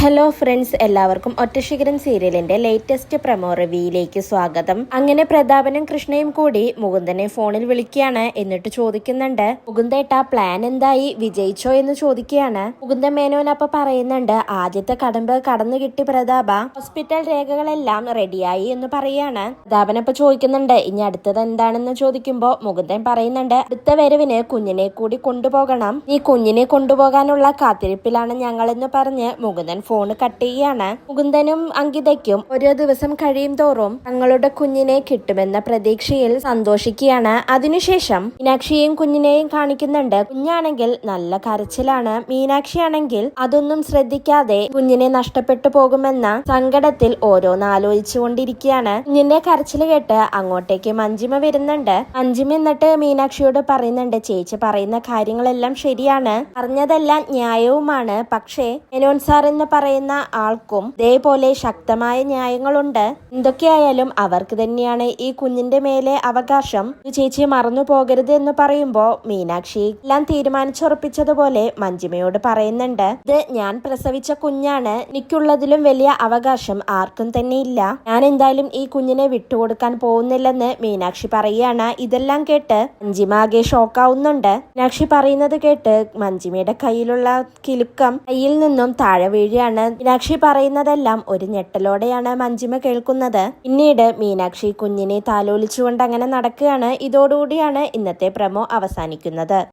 Hello friends, എല്ലാവർക്കും ഒറ്റശിഖരം സീരിയലിന്റെ latest promo റിവ്യൂയിലേക്ക് സ്വാഗതം. അങ്ങനെ പ്രതാപനും കൃഷ്ണയും കൂടി മുകുന്ദനെ ഫോണിൽ വിളിക്കുകയാണ്. എന്നിട്ട് ചോദിക്കുന്നുണ്ട്, മുകുന്ദേട്ടാ പ്ലാൻ എന്തായി, വിജയിച്ചോ എന്ന് ചോദിക്കുകയാണ്. മുകുന്ദൻ മേനോൻ അപ്പൊ പറയുന്നുണ്ട്, ആദ്യത്തെ കടമ്പ് കടന്നു കിട്ടി പ്രതാപ, ഹോസ്പിറ്റൽ രേഖകളെല്ലാം റെഡിയായി എന്ന് പറയാണ്. പ്രതാപനപ്പൊ ചോദിക്കുന്നുണ്ട്, ഇനി അടുത്തത് എന്താണെന്ന് ചോദിക്കുമ്പോ മുകുന്ദൻ പറയുന്നുണ്ട്, അടുത്ത വരവിന് കുഞ്ഞിനെ കൂടി കൊണ്ടുപോകണം, നീ കുഞ്ഞിനെ കൊണ്ടുപോകാനുള്ള കാത്തിരിപ്പിലാണ് ഞങ്ങളെന്ന് പറഞ്ഞ് മുകുന്ദൻ ഫോൺ കട്ട് ചെയ്യാണ്. മുകുന്ദനും അങ്കിതയ്ക്കും ഓരോ ദിവസം കഴിയും തോറും തങ്ങളുടെ കുഞ്ഞിനെ കിട്ടുമെന്ന പ്രതീക്ഷയിൽ സന്തോഷിക്കുകയാണ്. അതിനുശേഷം മീനാക്ഷിയെയും കുഞ്ഞിനെയും കാണിക്കുന്നുണ്ട്. കുഞ്ഞാണെങ്കിൽ നല്ല കരച്ചിലാണ്. മീനാക്ഷിയാണെങ്കിൽ അതൊന്നും ശ്രദ്ധിക്കാതെ കുഞ്ഞിനെ നഷ്ടപ്പെട്ടു പോകുമെന്ന സങ്കടത്തിൽ ഓരോന്നാലോചിച്ചുകൊണ്ടിരിക്കുകയാണ്. കുഞ്ഞിന്റെ കരച്ചിൽ കേട്ട് അങ്ങോട്ടേക്ക് മഞ്ജിമ വരുന്നുണ്ട്. മഞ്ജിമ എന്നിട്ട് മീനാക്ഷിയോട് പറയുന്നുണ്ട്, ചേച്ചി പറയുന്ന കാര്യങ്ങളെല്ലാം ശരിയാണ്, പറഞ്ഞതെല്ലാം ന്യായവുമാണ്, പക്ഷേ മേനോൻ സാർ എന്ന് പറയുന്ന ആൾക്കും ഇതേപോലെ ശക്തമായ ന്യായങ്ങളുണ്ട്. എന്തൊക്കെയായാലും അവർക്ക് തന്നെയാണ് ഈ കുഞ്ഞിന്റെ മേലെ അവകാശം, ചേച്ചി മറന്നു പോകരുത് എന്ന് പറയുമ്പോ മീനാക്ഷി എല്ലാം തീരുമാനിച്ചുറപ്പിച്ചതുപോലെ മഞ്ജിമയോട് പറയുന്നുണ്ട്, ഇത് ഞാൻ പ്രസവിച്ച കുഞ്ഞാണ്, എനിക്കുള്ളതിലും വലിയ അവകാശം ആർക്കും തന്നെ ഇല്ല, ഞാൻ എന്തായാലും ഈ കുഞ്ഞിനെ വിട്ടുകൊടുക്കാൻ പോകുന്നില്ലെന്ന് മീനാക്ഷി പറയുകയാണ്. ഇതെല്ലാം കേട്ട് മഞ്ജിമ ആകെ ഷോക്കാവുന്നുണ്ട്. മീനാക്ഷി പറയുന്നത് കേട്ട് മഞ്ജിമയുടെ കയ്യിലുള്ള കിലുക്കം കയ്യിൽ നിന്നും താഴെ വീഴുകയാണ്. മീനാക്ഷി പറയുന്നതെല്ലാം ഒരു ഞെട്ടലോടെയാണ് മഞ്ജിമ കേൾക്കുന്നത്. പിന്നീട് മീനാക്ഷി കുഞ്ഞിനെ താലോലിച്ചുകൊണ്ട് അങ്ങനെ നടക്കുകയാണ്. ഇതോടുകൂടിയാണ് ഇന്നത്തെ പ്രമോ അവസാനിക്കുന്നത്.